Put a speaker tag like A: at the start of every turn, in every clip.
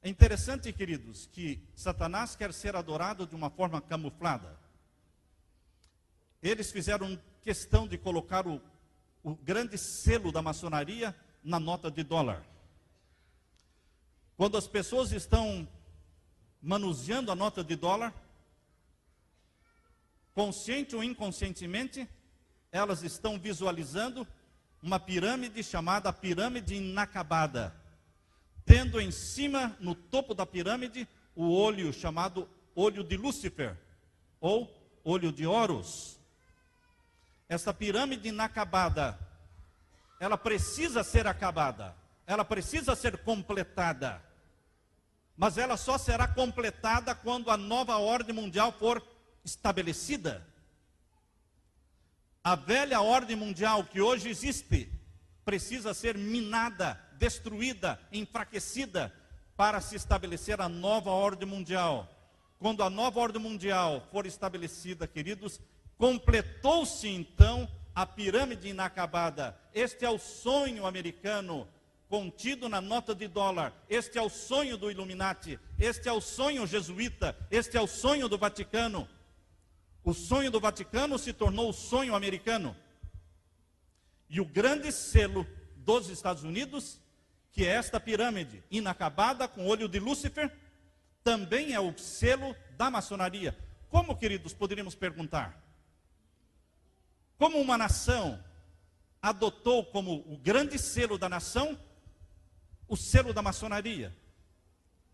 A: É interessante, queridos, que Satanás quer ser adorado de uma forma camuflada. Eles fizeram questão de colocar o grande selo da maçonaria na nota de dólar. Quando as pessoas estão manuseando a nota de dólar, consciente ou inconscientemente, elas estão visualizando uma pirâmide chamada pirâmide inacabada, tendo em cima, no topo da pirâmide, o olho chamado olho de Lúcifer, ou olho de Horus. Essa pirâmide inacabada, ela precisa ser acabada, ela precisa ser completada, mas ela só será completada quando a nova ordem mundial for estabelecida. A velha ordem mundial que hoje existe precisa ser minada, destruída, enfraquecida para se estabelecer a nova ordem mundial. Quando a nova ordem mundial for estabelecida, queridos, completou-se então a pirâmide inacabada. Este é o sonho americano contido na nota de dólar. Este é o sonho do Illuminati. Este é o sonho jesuíta. Este é o sonho do Vaticano. O sonho do Vaticano se tornou o sonho americano. E o grande selo dos Estados Unidos, que é esta pirâmide inacabada com o olho de Lúcifer, também é o selo da maçonaria. Como, queridos, poderíamos perguntar? Como uma nação adotou como o grande selo da nação o selo da maçonaria?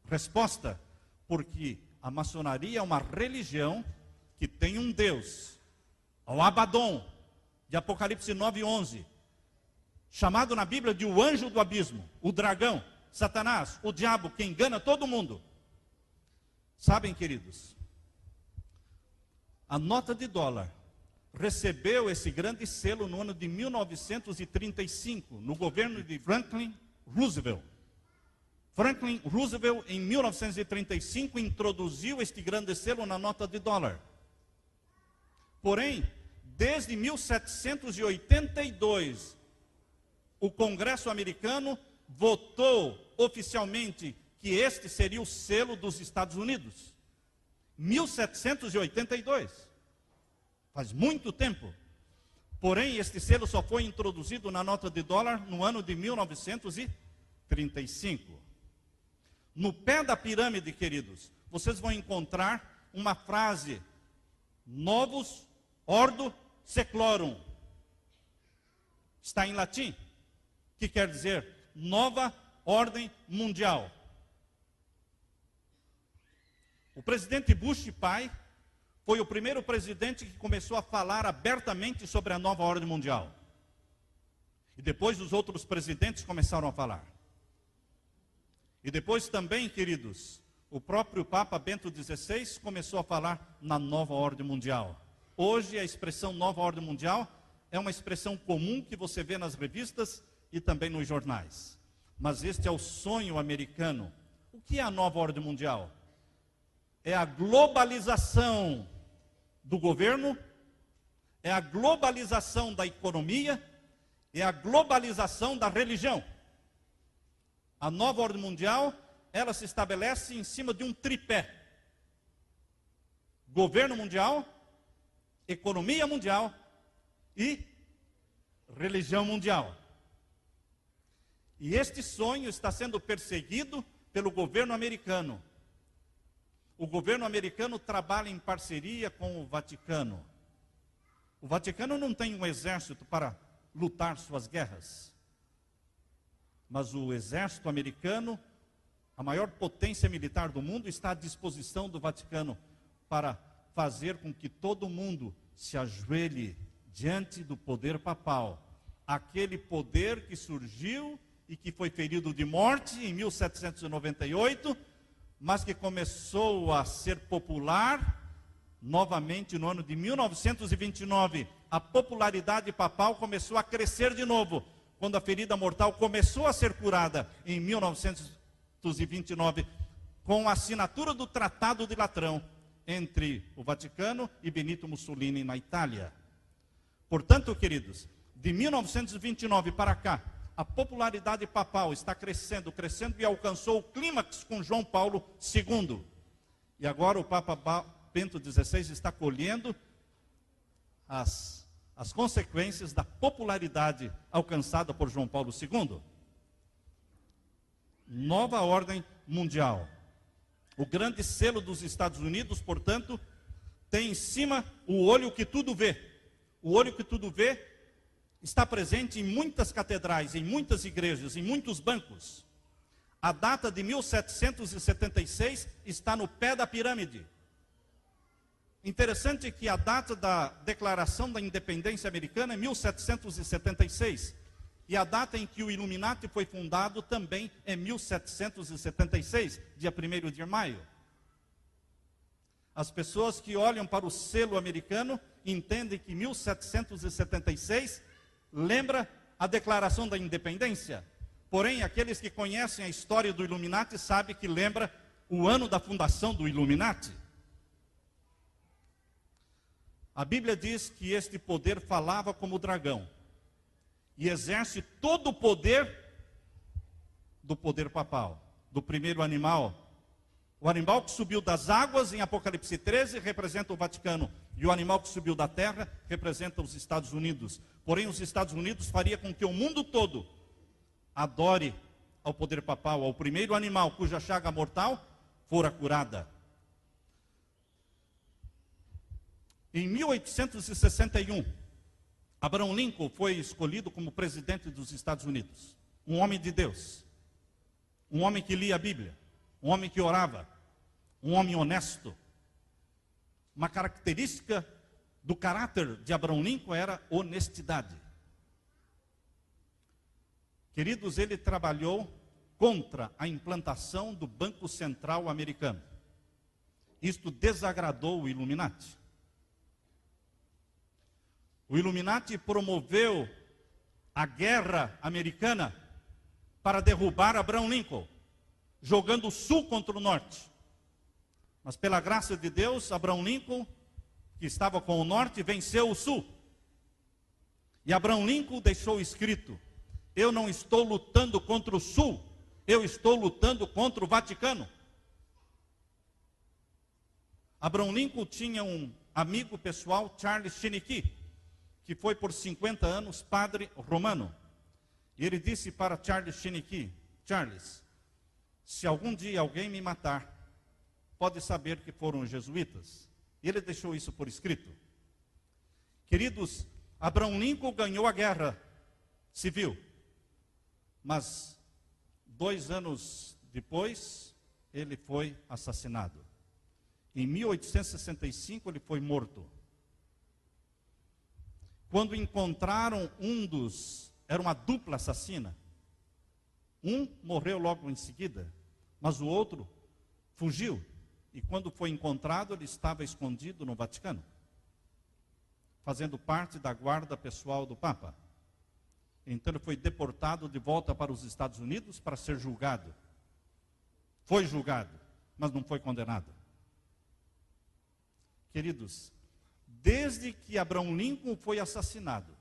A: Resposta: porque a maçonaria é uma religião que tem um Deus, o Abaddon, de Apocalipse 9:11, chamado na Bíblia de o anjo do abismo, o dragão, Satanás, o diabo, que engana todo mundo. Sabem, queridos, a nota de dólar recebeu esse grande selo no ano de 1935, no governo de Franklin Roosevelt. Franklin Roosevelt, em 1935, introduziu este grande selo na nota de dólar. Porém, desde 1782, o Congresso americano votou oficialmente que este seria o selo dos Estados Unidos. 1782. Faz muito tempo. Porém, este selo só foi introduzido na nota de dólar no ano de 1935. No pé da pirâmide, queridos, vocês vão encontrar uma frase: Novus Ordo Seclorum. Está em latim, que quer dizer nova ordem mundial. O presidente Bush pai foi o primeiro presidente que começou a falar abertamente sobre a nova ordem mundial. E depois os outros presidentes começaram a falar. E depois também, queridos, o próprio Papa Bento XVI começou a falar na nova ordem mundial. Hoje a expressão nova ordem mundial é uma expressão comum que você vê nas revistas e também nos jornais. Mas este é o sonho americano. O que é a nova ordem mundial? É a globalização do governo, é a globalização da economia, é a globalização da religião. A nova ordem mundial, ela se estabelece em cima de um tripé: governo mundial, economia mundial e religião mundial. E este sonho está sendo perseguido pelo governo americano. O governo americano trabalha em parceria com o Vaticano. O Vaticano não tem um exército para lutar suas guerras. Mas o exército americano, a maior potência militar do mundo, está à disposição do Vaticano para fazer com que todo mundo se ajoelhe diante do poder papal. Aquele poder que surgiu e que foi ferido de morte em 1798, mas que começou a ser popular novamente no ano de 1929. A popularidade papal começou a crescer de novo, quando a ferida mortal começou a ser curada em 1929, com a assinatura do Tratado de Latrão entre o Vaticano e Benito Mussolini na Itália. Portanto, queridos, de 1929 para cá, a popularidade papal está crescendo, crescendo e alcançou o clímax com João Paulo II. E agora o Papa Bento XVI está colhendo as consequências da popularidade alcançada por João Paulo II. Nova ordem mundial. O grande selo dos Estados Unidos, portanto, tem em cima o olho que tudo vê. O olho que tudo vê está presente em muitas catedrais, em muitas igrejas, em muitos bancos. A data de 1776 está no pé da pirâmide. Interessante que a data da Declaração da Independência Americana é 1776. E a data em que o Illuminati foi fundado também é 1776, dia 1º de maio. As pessoas que olham para o selo americano entendem que 1776 lembra a Declaração da Independência. Porém, aqueles que conhecem a história do Illuminati sabem que lembra o ano da fundação do Illuminati. A Bíblia diz que este poder falava como o dragão e exerce todo o poder do poder papal, do primeiro animal. O animal que subiu das águas, em Apocalipse 13, representa o Vaticano. E o animal que subiu da terra representa os Estados Unidos. Porém, os Estados Unidos faria com que o mundo todo adore ao poder papal, ao primeiro animal cuja chaga mortal fora curada. Em 1861, Abraham Lincoln foi escolhido como presidente dos Estados Unidos. Um homem de Deus, um homem que lia a Bíblia, um homem que orava, um homem honesto. Uma característica do caráter de Abraham Lincoln era honestidade. Queridos, ele trabalhou contra a implantação do Banco Central americano. Isto desagradou o Illuminati. O Illuminati promoveu a guerra americana para derrubar Abraham Lincoln, jogando o sul contra o norte. Mas pela graça de Deus, Abraham Lincoln, que estava com o norte, venceu o sul. E Abraham Lincoln deixou escrito: eu não estou lutando contra o sul, eu estou lutando contra o Vaticano. Abraham Lincoln tinha um amigo pessoal, Charles Shinney, que foi por 50 anos padre romano. E ele disse para Charles Shinney: Charles, se algum dia alguém me matar, pode saber que foram os jesuítas. E ele deixou isso por escrito. Queridos, Abraham Lincoln ganhou a guerra civil. Mas 2 anos depois, ele foi assassinado. Em 1865, ele foi morto. Quando encontraram era uma dupla assassina. Um morreu logo em seguida, mas o outro fugiu. E quando foi encontrado, ele estava escondido no Vaticano, fazendo parte da guarda pessoal do Papa. Então ele foi deportado de volta para os Estados Unidos para ser julgado. Foi julgado, mas não foi condenado. Queridos, desde que Abraham Lincoln foi assassinado,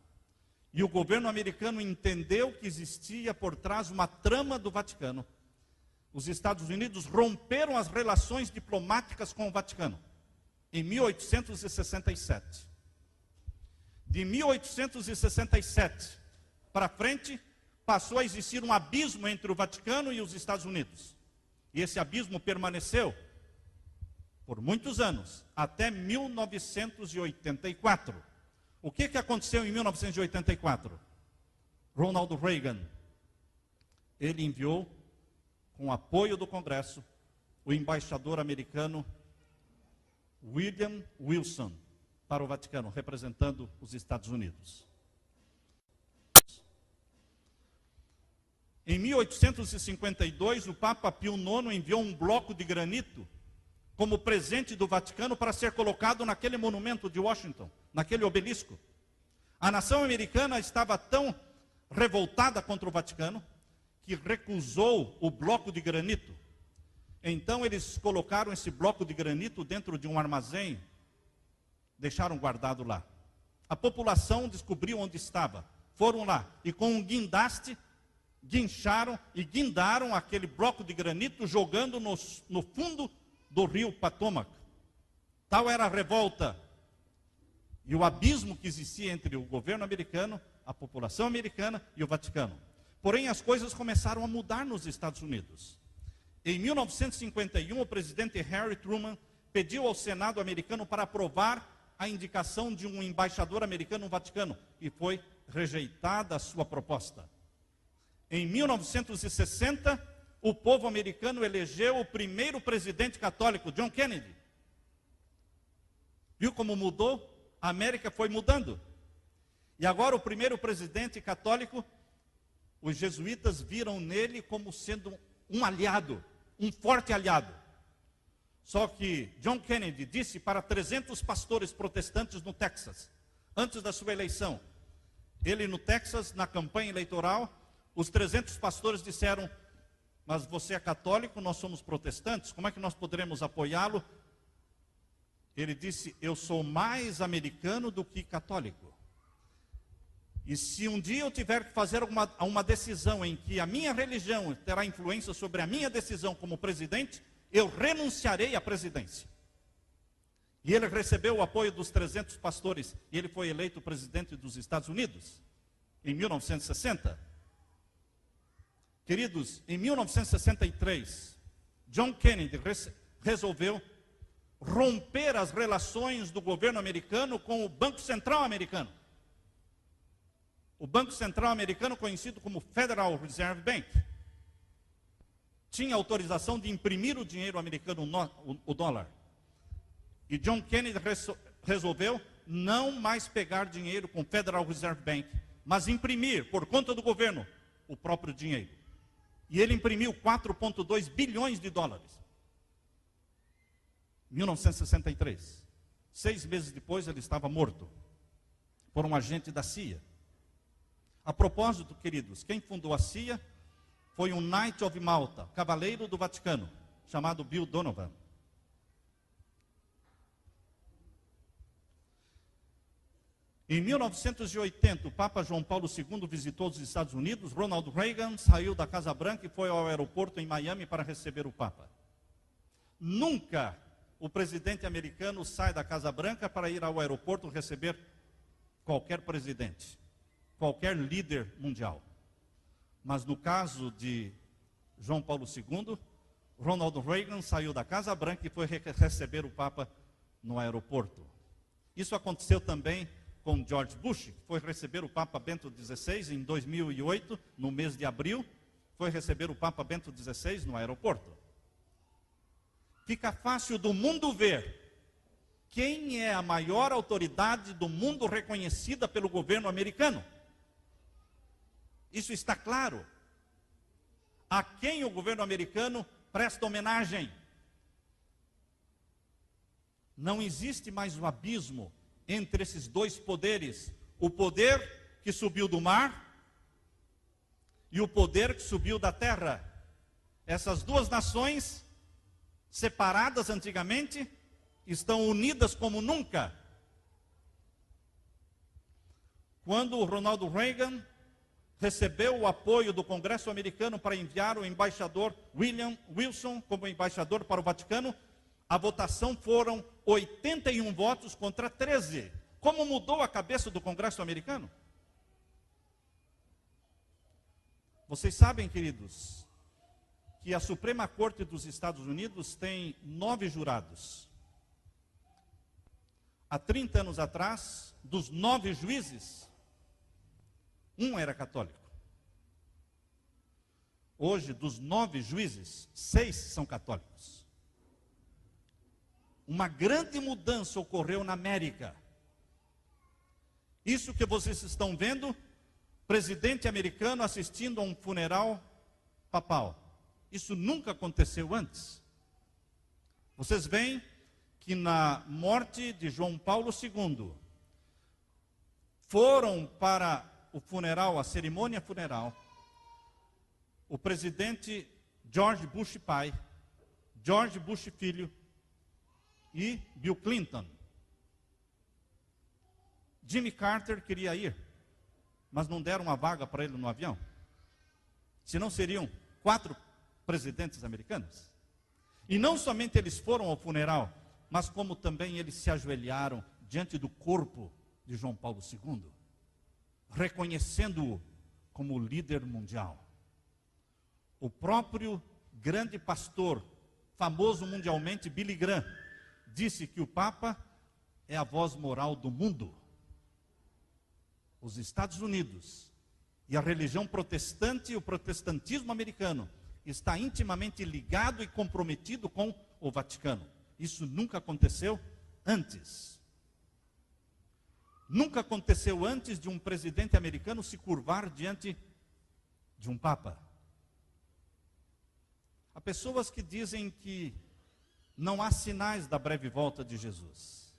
A: e o governo americano entendeu que existia por trás uma trama do Vaticano, os Estados Unidos romperam as relações diplomáticas com o Vaticano, em 1867. De 1867 para frente, passou a existir um abismo entre o Vaticano e os Estados Unidos. E esse abismo permaneceu por muitos anos, até 1984. O que aconteceu em 1984? Ronald Reagan, ele enviou, com apoio do Congresso, o embaixador americano William Wilson para o Vaticano, representando os Estados Unidos. Em 1852, o Papa Pio IX enviou um bloco de granito como presente do Vaticano para ser colocado naquele monumento de Washington, naquele obelisco. A nação americana estava tão revoltada contra o Vaticano que recusou o bloco de granito. Então eles colocaram esse bloco de granito dentro de um armazém, deixaram guardado lá. A população descobriu onde estava, foram lá e com um guindaste guincharam e guindaram aquele bloco de granito, jogando no fundo do rio Potomac. Tal era a revolta e o abismo que existia entre o governo americano, a população americana e o Vaticano. Porém, as coisas começaram a mudar nos Estados Unidos. Em 1951, o presidente Harry Truman pediu ao Senado americano para aprovar a indicação de um embaixador americano no Vaticano, e foi rejeitada a sua proposta. Em 1960, o povo americano elegeu o primeiro presidente católico, John Kennedy. Viu como mudou? A América foi mudando. E agora o primeiro presidente católico, os jesuítas viram nele como sendo um aliado, um forte aliado. Só que John Kennedy disse para 300 pastores protestantes no Texas, antes da sua eleição. Ele no Texas, na campanha eleitoral, os 300 pastores disseram: mas você é católico, nós somos protestantes, como é que nós poderemos apoiá-lo? Ele disse: eu sou mais americano do que católico. E se um dia eu tiver que fazer uma decisão em que a minha religião terá influência sobre a minha decisão como presidente, eu renunciarei à presidência. E ele recebeu o apoio dos 300 pastores, e ele foi eleito presidente dos Estados Unidos, em 1960. Queridos, em 1963, John Kennedy resolveu romper as relações do governo americano com o Banco Central americano. O Banco Central americano, conhecido como Federal Reserve Bank, tinha autorização de imprimir o dinheiro americano, o dólar. E John Kennedy resolveu não mais pegar dinheiro com o Federal Reserve Bank, mas imprimir, por conta do governo, o próprio dinheiro. E ele imprimiu 4,2 bilhões de dólares. 1963. 6 meses depois, ele estava morto por um agente da CIA. A propósito, queridos, quem fundou a CIA foi um Knight of Malta, cavaleiro do Vaticano, chamado Bill Donovan. Em 1980, o Papa João Paulo II visitou os Estados Unidos. Ronald Reagan saiu da Casa Branca e foi ao aeroporto em Miami para receber o Papa. Nunca o presidente americano sai da Casa Branca para ir ao aeroporto receber qualquer presidente, qualquer líder mundial. Mas no caso de João Paulo II, Ronald Reagan saiu da Casa Branca e foi receber o Papa no aeroporto. Isso aconteceu também com George Bush, que foi receber o Papa Bento XVI em 2008, no mês de abril, foi receber o Papa Bento XVI no aeroporto. Fica fácil do mundo ver quem é a maior autoridade do mundo reconhecida pelo governo americano. Isso está claro. A quem o governo americano presta homenagem? Não existe mais um abismo entre esses dois poderes, o poder que subiu do mar e o poder que subiu da terra. Essas duas nações, separadas antigamente, estão unidas como nunca. Quando Ronald Reagan recebeu o apoio do Congresso americano para enviar o embaixador William Wilson como embaixador para o Vaticano, a votação foram 81 votos contra 13. Como mudou a cabeça do Congresso americano? Vocês sabem, queridos, que a Suprema Corte dos Estados Unidos tem 9 jurados. Há 30 anos atrás, dos 9 juízes, um era católico. Hoje, dos 9 juízes, 6 são católicos. Uma grande mudança ocorreu na América. Isso que vocês estão vendo, presidente americano assistindo a um funeral papal. Isso nunca aconteceu antes. Vocês veem que na morte de João Paulo II, foram para o funeral, a cerimônia funeral, o presidente George Bush pai, George Bush filho e Bill Clinton. Jimmy Carter queria ir, mas não deram uma vaga para ele no avião. Senão seriam 4 presidentes americanos. E não somente eles foram ao funeral, mas como também eles se ajoelharam diante do corpo de João Paulo II, reconhecendo-o como líder mundial. O próprio grande pastor, famoso mundialmente, Billy Graham, disse que o Papa é a voz moral do mundo. Os Estados Unidos e a religião protestante e o protestantismo americano está intimamente ligado e comprometido com o Vaticano. Isso nunca aconteceu antes. Nunca aconteceu antes de um presidente americano se curvar diante de um Papa. Há pessoas que dizem que não há sinais da breve volta de Jesus.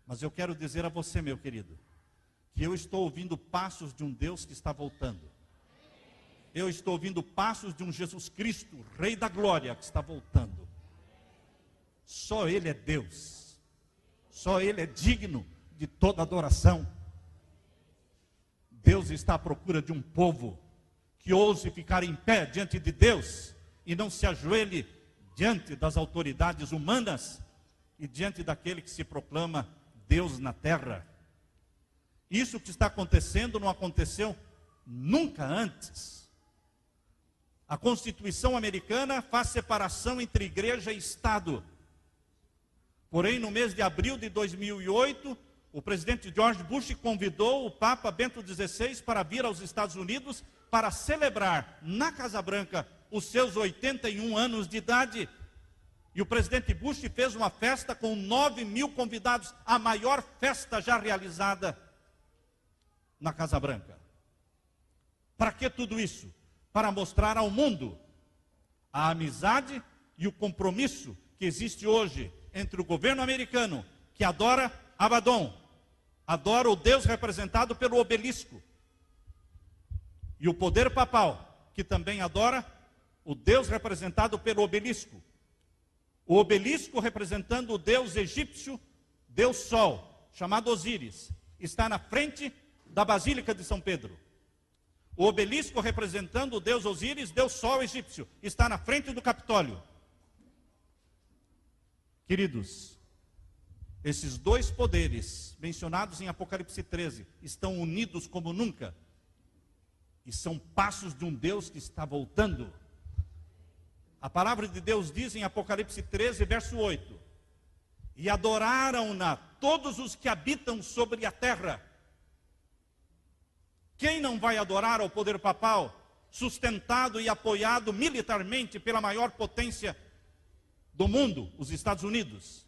A: Mas eu quero dizer a você, meu querido, que eu estou ouvindo passos de um Deus que está voltando. Eu estou ouvindo passos de um Jesus Cristo, Rei da Glória, que está voltando. Só Ele é Deus. Só Ele é digno de toda adoração. Deus está à procura de um povo que ouse ficar em pé diante de Deus e não se ajoelhe diante das autoridades humanas e diante daquele que se proclama Deus na terra. Isso que está acontecendo não aconteceu nunca antes. A Constituição americana faz separação entre igreja e Estado. Porém, no mês de abril de 2008, o presidente George Bush convidou o Papa Bento XVI para vir aos Estados Unidos para celebrar na Casa Branca os seus 81 anos de idade. E o presidente Bush fez uma festa com 9.000 convidados, a maior festa já realizada na Casa Branca. Para que tudo isso? Para mostrar ao mundo a amizade e o compromisso que existe hoje entre o governo americano, que adora Abaddon, adora o Deus representado pelo obelisco, e o poder papal, que também adora o Deus representado pelo obelisco. O obelisco representando o Deus egípcio, Deus Sol, chamado Osíris, está na frente da Basílica de São Pedro. O obelisco representando o Deus Osíris, Deus Sol egípcio, está na frente do Capitólio. Queridos, esses dois poderes mencionados em Apocalipse 13 estão unidos como nunca. E são passos de um Deus que está voltando. A palavra de Deus diz em Apocalipse 13, verso 8: e adoraram-na todos os que habitam sobre a terra. Quem não vai adorar ao poder papal, sustentado e apoiado militarmente pela maior potência do mundo, os Estados Unidos?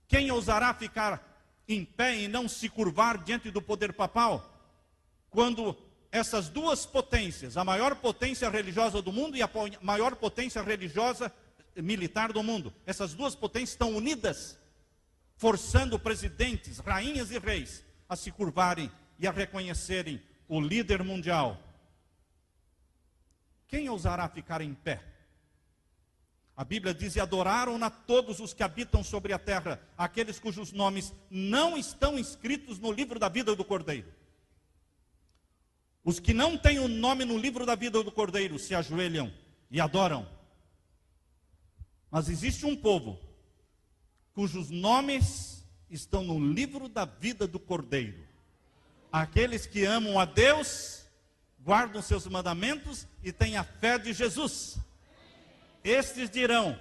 A: Quem ousará ficar em pé e não se curvar diante do poder papal, quando essas duas potências, a maior potência religiosa do mundo e a maior potência religiosa militar do mundo, essas duas potências estão unidas, forçando presidentes, rainhas e reis a se curvarem e a reconhecerem o líder mundial? Quem ousará ficar em pé? A Bíblia diz: e adoraram-na todos os que habitam sobre a terra, aqueles cujos nomes não estão inscritos no livro da vida do Cordeiro. Os que não têm o nome no livro da vida do Cordeiro se ajoelham e adoram. Mas existe um povo cujos nomes estão no livro da vida do Cordeiro. Aqueles que amam a Deus, guardam seus mandamentos e têm a fé de Jesus. Estes dirão: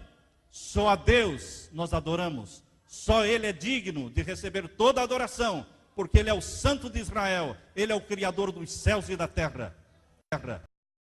A: só a Deus nós adoramos, só Ele é digno de receber toda a adoração, porque Ele é o Santo de Israel, Ele é o Criador dos céus e da terra.